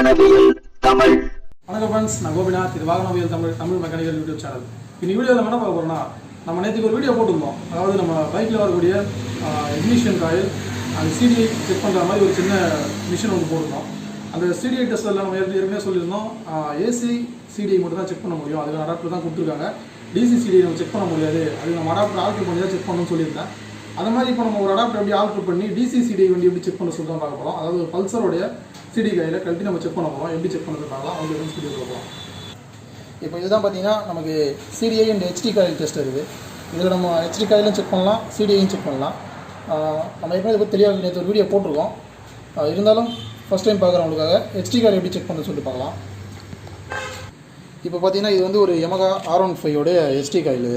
வாகனவியல் தமிழ். வணக்கம் ஃப்ரெண்ட்ஸ், நான் கோபிநாத். இது வாகனவியல் தமிழ் மெக்கானிக்கல் யூடியூப் சேனல். இந்த வீடியோவில் நம்ம என்ன பார்க்க போகிறோம்னா, நம்ம நேற்றுக்கு ஒரு வீடியோ போட்டிருந்தோம். அதாவது நம்ம பைக்கில் வரக்கூடிய இக்னிஷன் காயில் அந்த CDI செக் பண்ணுற மாதிரி ஒரு சின்ன மிஷின் ஒன்று போட்டிருந்தோம். அந்த CDI டெஸ்டரில் நம்ம ஏற்கனவே சொல்லியிருந்தோம், AC CDI மட்டும் தான் செக் பண்ண முடியும். அதுக்கு அடாப்டர் தான் கொடுத்துருக்காங்க. DC CDI நம்ம செக் பண்ண முடியாது, அது நம்ம அடாப்டர் ஆல்ட்ரு பண்ணி தான் செக் பண்ணணும்னு சொல்லியிருந்தேன். அந்த மாதிரி இப்போ நம்ம ஒரு அடாப்டர் எப்படி ஆல்ட்ரு பண்ணி DC CDI வண்டி எப்படி செக் பண்ண சொல்லி தான் பார்க்க போகிறோம். அதாவது ஒரு பல்சரோடைய CDI காயில் கழட்டி நம்ம செக் பண்ண போகிறோம். எப்படி செக் பண்ணுறது பார்க்கலாம். அவங்க வீடியோ போகலாம். இப்போ இதுதான் பார்த்தீங்கன்னா நமக்கு CDI and HD coil test இருக்குது. இதில் நம்ம HD காயிலும் செக் பண்ணலாம், CDIயும் செக் பண்ணலாம். நம்ம ஏற்கனவே இதை பற்றி தெளிவாக நேற்று ஒரு வீடியோ போட்டிருக்கோம். இருந்தாலும் ஃபஸ்ட் டைம் பார்க்குறவங்களுக்காக HD காயில் எப்படி செக் பண்ண சொல்லிட்டு பார்க்கலாம். இப்போ பார்த்தீங்கன்னா இது வந்து ஒரு Yamaha R15 SD காயில்.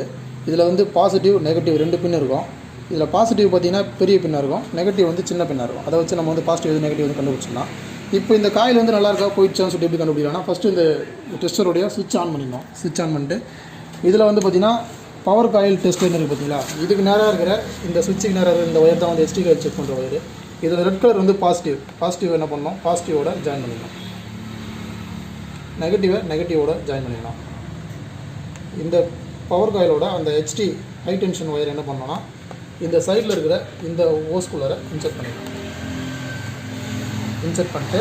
இதில் வந்து பாசிட்டிவ் நெகட்டிவ் 2 பின் இருக்கும். இதில் பாசிட்டிவ் பார்த்தீங்கன்னா பெரிய பின்னாக இருக்கும், நெகட்டிவ் வந்து சின்ன பின்னாக இருக்கும். அதை வச்சு நம்ம வந்து பாசிட்டிவ் நெகட்டிவ் வந்து கண்டுபிடிச்சிடலாம். இப்போ இந்த காயில் வந்து நல்லா இருக்கா போயிடுச்சான்னு சொல்லிட்டு எப்படி கண்டுபிடிக்கலாம்னா, ஃபஸ்ட்டு இந்த டெஸ்டருடைய சுவிட்ச் ஆன் பண்ணிடணும். சுவிட்ச் ஆன் பண்ணிட்டு இதில் வந்து பார்த்திங்கன்னா பவர் காயில் டெஸ்டர்னு இருக்குது பார்த்தீங்களா, இதுக்கு நேராக இருக்கிற இந்த சுவிட்சுக்கு நேராக இருக்கிற இந்த ஒயர் தான் வந்து SD காயில் செக் பண்ணுற ஒயர். இதில் ரெட் கலர் வந்து பாசிட்டிவ் என்ன பண்ணணும், பாசிட்டிவோட ஜாயின் பண்ணிடணும். நெகட்டிவோட ஜாயின் பண்ணிடலாம். இந்த பவர் காயிலோட அந்த HD ஹை டென்ஷன் ஒயர் என்ன பண்ணோன்னா, இந்த சைடில் இருக்கிற இந்த ஓஸ்குள்ளரை இன்செர்ட் பண்ணிடலாம். இன்செர்ட் பண்ணிட்டு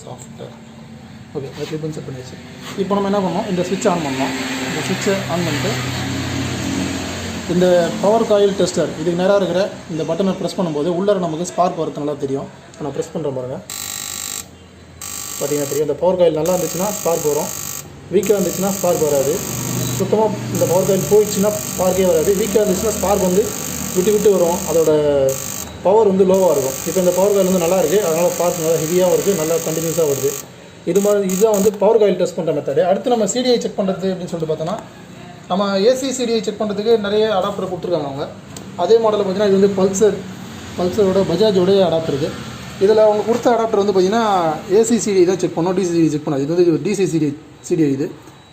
சாஃப்டாக ஓகே, அது கிளிப் இன்செர்ட் பண்ணிடுச்சு. இப்போ நம்ம என்ன பண்ணோம், இந்த சுவிட்ச் ஆன் பண்ணோம். இந்த சுவிட்சை ஆன் பண்ணிட்டு இந்த பவர் காயில் டெஸ்டர் இதுக்கு நேராக இருக்கிற இந்த பட்டனை ப்ரெஸ் பண்ணும்போது உள்ளே நமக்கு ஸ்பார்க் வரது நல்லா தெரியும். நான் ப்ரெஸ் பண்ணுற பாருங்க, பார்த்தீங்கன்னா தெரியும். இந்த பவர் காயில் நல்லா இருந்துச்சுன்னா ஸ்பார்க் வரும், வீக்காக இருந்துச்சுன்னா ஸ்பார்க் வராது. சுத்தமாக இந்த பவர் காயில் போயிடுச்சுன்னா ஸ்பார்க்கே வராது. வீக்காக இருந்துச்சுன்னா ஸ்பார்க் வந்து விட்டு வரும், அதோட பவர் வந்து லோவாக இருக்கும். இப்போ இந்த பவர் காயில் வந்து நல்லா இருக்குது, அதனால் ஸ்பார்க் நல்லா ஹெவியாகவும் இருக்குது, நல்லா கண்டினியூஸாக வருது. இதுதான் வந்து பவர் காயில் டெஸ்ட் பண்ணுற மெத்தடு. அடுத்து நம்ம CDI செக் பண்ணுறது அப்படின்னு சொல்லிட்டு பார்த்தோன்னா, நம்ம AC CDI செக் பண்ணுறதுக்கு நிறைய அடாப்டர் கொடுத்துருக்காங்க அவங்க. அதே மாடலில் பார்த்தீங்கன்னா இது வந்து பல்சரோட பஜாஜோடைய அடாப்டர் இருக்குது. இதில் அவங்க கொடுத்த அடாப்டர் வந்து பார்த்திங்கன்னா AC CDI தான் செக் பண்ணோம், DC CDI செக் பண்ணாது. இது வந்து DC CDI இது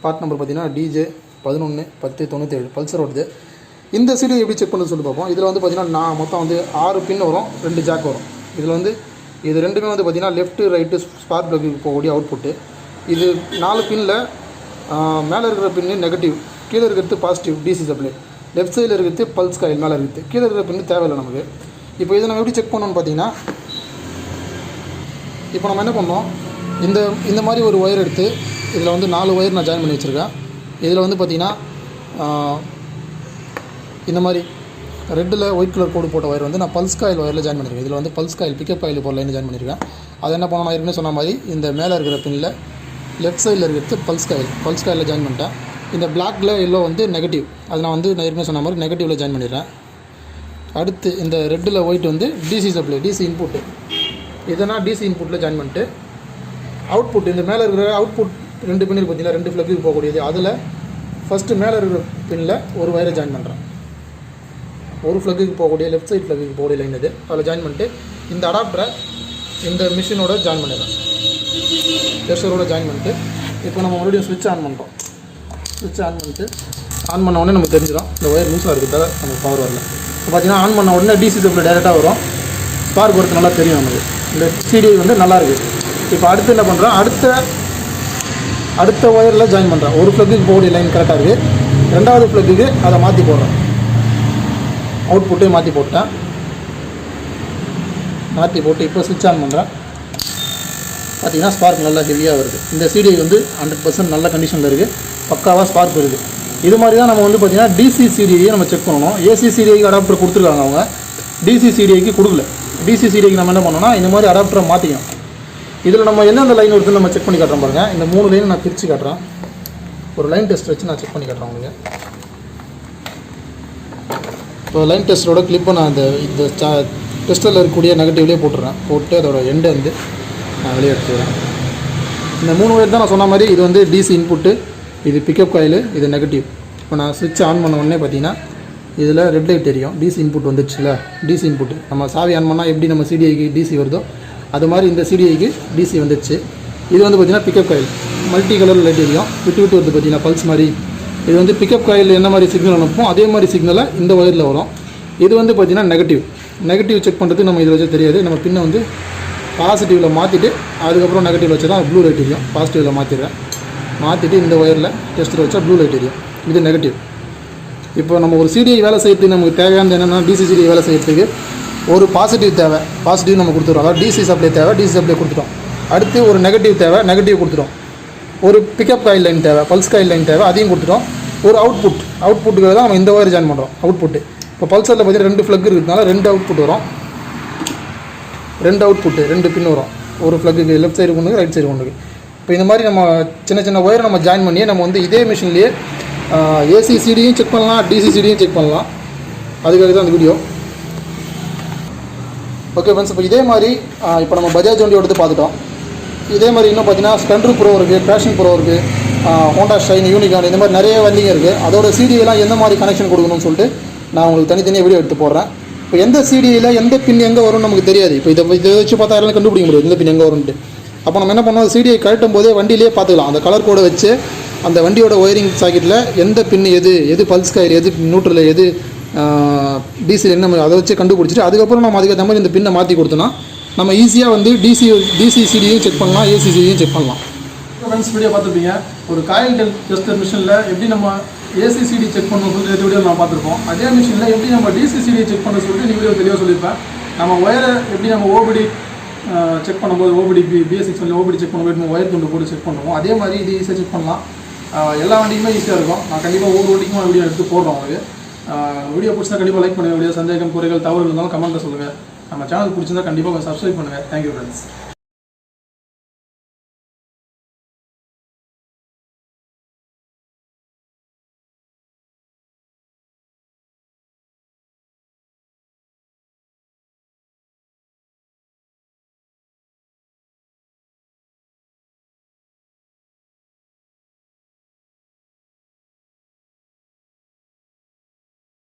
பார்ட் நம்பர் பார்த்தீங்கன்னா DJ111097 பல்சரோடது. இந்த CDI எப்படி செக் பண்ணணும்னு சொல்லி பார்ப்போம். இதில் வந்து பார்த்திங்கன்னா மொத்தம் வந்து 6 பின் வரும், 2 ஜாக் வரும். இதில் வந்து இது ரெண்டுமே வந்து பார்த்திங்கன்னா லெஃப்ட்டு ரைட்டு ஸ்பார்க் ப்ளக்குக்கு போகக்கூடிய அவுட்புட்டு. இது 4 பின்னில் மேலே இருக்கிற பின்னு நெகட்டிவ், கீழே இருக்கிறது பாசிட்டிவ் DC சப்ளை, லெஃப்ட் சைடில் இருக்கிறது பல்ஸ் காயில் மேலே இருக்குது, கீழே இருக்கிற பின்னு தேவையில்லை நமக்கு. இப்போ இதை நம்ம எப்படி செக் பண்ணோன்னு பார்த்தீங்கன்னா, இப்போ நம்ம என்ன பண்ணோம், இந்த மாதிரி ஒரு ஒயர் எடுத்து இதில் வந்து 4 ஒயர் நான் ஜாயின் பண்ணி வச்சுருக்கேன். இதில் வந்து பார்த்திங்கன்னா இந்த மாதிரி ரெட்டில் ஒயிட் கலர் கோடு போட்ட ஒயர் வந்து நான் பல்ஸ் காயில் ஒயரில் ஜாயின் பண்ணியிருக்கேன். இதில் வந்து பல்ஸ் காயில் பிக்கப் காயில் போகிற லைன் ஜாயின் பண்ணியிருக்கேன். அதை என்ன பண்ணணும், ஏற்கனவே சொன்ன மாதிரி இந்த மேலே இருக்கிற பின்னில் லெஃப்ட் சைடில் இருக்கிறது பல்ஸ் காயில் ஜாயின் பண்ணிட்டேன். இந்த பிளாக்கில் எல்லோ வந்து நெகட்டிவ், அது நான் ஏற்கனவே சொன்ன மாதிரி நெகட்டிவில் ஜாயின் பண்ணிடுறேன். அடுத்து இந்த ரெட்டில் ஒயிட் வந்து DC சப்ளை, DC இன்புட்டு, இதனால் DC இன்புட்டில் ஜாயின் பண்ணிட்டு அவுட்புட், இந்த மேலே இருக்கிற அவுட்புட் 2 பின் இருக்குது பார்த்தீங்கன்னா, 2 ஃப்ளக்குக்கு போகக்கூடியது. அதில் ஃபஸ்ட்டு மேலே இருக்கிற பின்னில் ஒரு ஒயரை ஜாயின் பண்ணுறேன். ஒரு ஃப்ளக்குக்கு போகக்கூடிய லெஃப்ட் சைட் ஃப்ளக்குக்கு போகக்கூடிய லைன் இது, அதில் ஜாயின் பண்ணிட்டு இந்த அடாப்டரை இந்த மிஷினோட ஜாயின் பண்ணிடுறேன், டெஸ்டரோட ஜாயின் பண்ணிட்டு இப்போ நம்ம மறுபடியும் ஸ்விட்ச் ஆன் பண்ணுறோம். ஸ்விட்ச் ஆன் பண்ணிட்டு ஆன் பண்ண உடனே நமக்கு தெரிஞ்சிடும் இந்த ஒயர் லூஸாக இருக்கிறதால நமக்கு பவர் வரல. இப்போ பார்த்தீங்கன்னா ஆன் பண்ண உடனே DC சப்ளை டேரெக்டாக வரும், ஸ்பார்க் வரது நல்லா தெரியும் நமக்கு. இந்த CDI வந்து நல்லா இருக்குது. இப்போ அடுத்து என்ன பண்ணுறோம், அடுத்த ஒயரில் ஜாயின் பண்ணுறேன். ஒரு ஃப்ளக்குக்கு போகக்கூடிய லைன் கரெக்டாக இருக்குது, 2வது ஃப்ளக்குக்கு அதை மாற்றி போடுறேன். அவுட்புட்டே மாற்றி போட்டு இப்போ ஸ்விட்ச் ஆன் பண்ணுறேன். பார்த்தீங்கன்னா ஸ்பார்க் நல்லா ஹெவியாக வருது. இந்த CDI வந்து 100% நல்ல கண்டிஷனில் இருக்குது, பக்காவாக ஸ்பார்க் இருக்குது. இது மாதிரி தான் நம்ம வந்து பார்த்திங்கன்னா DC CDI நம்ம செக் பண்ணணும். AC CDI அடாப்டர் கொடுத்துருக்காங்க அவங்க, DC CDIக்கு கொடுக்கல. DC CDIக்கு நம்ம என்ன பண்ணோம்னா, இந்த மாதிரி அடாப்டரை மாற்றிக்கணும். இதில் நம்ம எந்தெந்த லைன் வருதுன்னு நம்ம செக் பண்ணி காட்டுறோம் பாருங்கள். இந்த 3 லைன் நான் பிரித்து காட்டுறேன். ஒரு லைன் டெஸ்ட் வச்சு நான் செக் பண்ணி காட்டுறேன் உங்களுக்கு. இப்போ லைன் டெஸ்டரோட கிளிப்பை நான் இந்த டெஸ்டரில் இருக்கக்கூடிய நெகட்டிவ்லேயே போட்டு அதோட எண்டை வந்து நான் வெளியே எடுத்துக்கிறேன். இந்த 3 ஒயர் தான் நான் சொன்ன மாதிரி, இது வந்து DC இன்புட்டு, இது பிக்கப் காயில், இது நெகட்டிவ். இப்போ நான் ஸ்விட்ச் ஆன் பண்ண உடனே பார்த்தீங்கன்னா இதில் ரெட் லைட் தெரியும், DC இன்புட் வந்துடுச்சுல. DC இன்புட்டு நம்ம சாவி ஆன் பண்ணால் எப்படி நம்ம CDIக்கு DC வருதோ அது மாதிரி இந்த CDIக்கு DC வந்துடுச்சு. இது வந்து பார்த்திங்கன்னா pickup coil, multi colour light எரியும், விட்டு வருது பார்த்திங்கன்னா பல்ஸ் மாதிரி இது வந்து பிக்கப் காயில் என்ன மாதிரி சிக்னல் அனுப்பும் அதே மாதிரி சிக்னலாக இந்த ஒயரில் வரும். இது வந்து பார்த்திங்கன்னா நெகட்டிவ் செக் பண்ணுறது நம்ம இதில் வச்சு தெரியாது. நம்ம பின்னை வந்து பாசிட்டிவில் மாற்றிட்டு அதுக்கப்புறம் நெகட்டிவில் வச்சு தான் ப்ளூ லைட் எரியும். பாசிட்டிவில் மாற்றிட்டு இந்த ஒயரில் டெஸ்டர் வச்சா ப்ளூ லைட் எரியும். இது நெகட்டிவ். இப்போ நம்ம ஒரு சிடிஐ வேலை செய்யறதுக்கு நமக்கு தேவையானது என்னென்னா டிசி சிடிஐ வேலை செய்யறதுக்கு ஒரு பாசிட்டிவ் தேவை, பாசிட்டிவ் நம்ம கொடுத்துருவோம். அதாவது டிசி சப்ளை தேவை, டிசி சப்ளை கொடுத்துட்டோம். அடுத்து ஒரு நெகட்டிவ் தேவை, நெகட்டிவ் கொடுத்துட்டோம். ஒரு பிக்கப் காயில் லைன் தேவை, பல்ஸ் காயில் லைன் தேவை, அதையும் கொடுத்துட்டோம். ஒரு அவுட்புட்டுக்கு தான் நம்ம இந்த ஒயர் ஜாயின் பண்ணுறோம். அவுட்புட்டு இப்போ பல்சரில் பார்த்தீங்கன்னா 2 ஃப்ளக் இருக்கிறதுனால 2 அவுட்புட் வரும். 2 அவுட்புட்டு 2 பின் வரும். ஒரு ஃப்ளக்குக்கு லெஃப்ட் சைடு ஒன்றுக்கு, ரைட் சைடு ஒன்றுக்கு. இப்போ இந்த மாதிரி நம்ம சின்ன ஒயரை நம்ம ஜாயின் பண்ணி நம்ம வந்து இதே மிஷின்லேயே ஏசி சிடியும் செக் பண்ணலாம், டிசி சிடியும் செக் பண்ணலாம். அதுக்காக தான் அந்த வீடியோ. ஓகே ஃப்ரெண்ட்ஸ், இப்போ இதே மாதிரி இப்போ நம்ம பஜாஜ் வண்டியோட பார்த்துட்டோம். இதே மாதிரி இன்னும் பார்த்தீங்கன்னா ஸ்ப்ளெண்டர் ப்ரோ இருக்குது, பேஷன் ப்ரோ இருக்குது, ஹோண்டா ஷைன், யூனிகான், இந்த மாதிரி நிறைய வண்டிங்க இருக்குது. அதோட சிடியெல்லாம் எந்த மாதிரி கனெக்ஷன் கொடுக்கணும்னு சொல்லிட்டு நான் உங்களுக்கு தனித்தனியாக வீடியோ எடுத்து போடுறேன். இப்போ எந்த சிடியில் எந்த பின் எங்கே வரும்னு நமக்கு தெரியாது. இப்போ இதை வச்சு பார்த்தா யாரும் கண்டுபிடிக்க முடியாது இந்த பின் எங்கே வரும்ன்ட்டு. அப்போ நம்ம என்ன பண்ணோம், சிடிஐ கழட்டும் போதே வண்டியிலே பார்த்துக்கலாம். அந்த கலர் கோடை வச்சு அந்த வண்டியோட ஒயரிங் சாக்கெட்டில் எந்த பின் எது பல்ஸ் காயில், எது நியூட்ரல், எது டிசியில் என்ன அதை வச்சு கண்டுபிடிச்சிட்டு அதுக்கப்புறம் நம்ம அதுக்கேற்ற மாதிரி இந்த பின்னை மாற்றி கொடுத்தோன்னா நம்ம ஈஸியாக வந்து டிசி சிடியும் செக் பண்ணலாம், ஏசி சிடியும் செக் பண்ணலாம். ஃப்ரெண்ட்ஸ், வீடியோ பார்த்துருப்பீங்க. ஒரு காயில் டெஸ்டர் மிஷினில் எப்படி நம்ம ஏசி சிடி செக் பண்ணணும் சொல்லிட்டு வீடியோ நம்ம பார்த்துருப்போம். அதே மிஷினில் எப்படி நம்ம டிசி சிடியை செக் பண்ண சொல்லிட்டு இந்த வீடியோ தெளிவாக சொல்லியிருப்பேன். நம்ம ஒயரை எப்படி நம்ம ஓபிடி செக் பண்ணும்போது ஓபிடி பிஎஸ்6 ஓபிடி செக் பண்ணும்போது நம்ம ஒயர் கொண்டு போட்டு செக் பண்ணுவோம். அதே மாதிரி இது ஈஸியாக செக் பண்ணலாம். எல்லா வண்டிக்குமே ஈஸியாக இருக்கும். நான் கண்டிப்பாக ஒவ்வொரு வண்டிக்கும் வீடியோ எடுத்து போடுறோம். உங்களுக்கு வீடியோ பிடிச்சா கண்டிப்பாக லைக் பண்ணுங்கள். வீடியோ சந்தேகம், குறைகள், தவறுகள் இருந்தாலும் கமெண்ட்டில் சொல்லுங்கள். நம்ம சேனல் பிடிச்சிருந்தா கண்டிப்பாக சப்ஸ்கிரைப் பண்ணுங்கள். Thank you friends.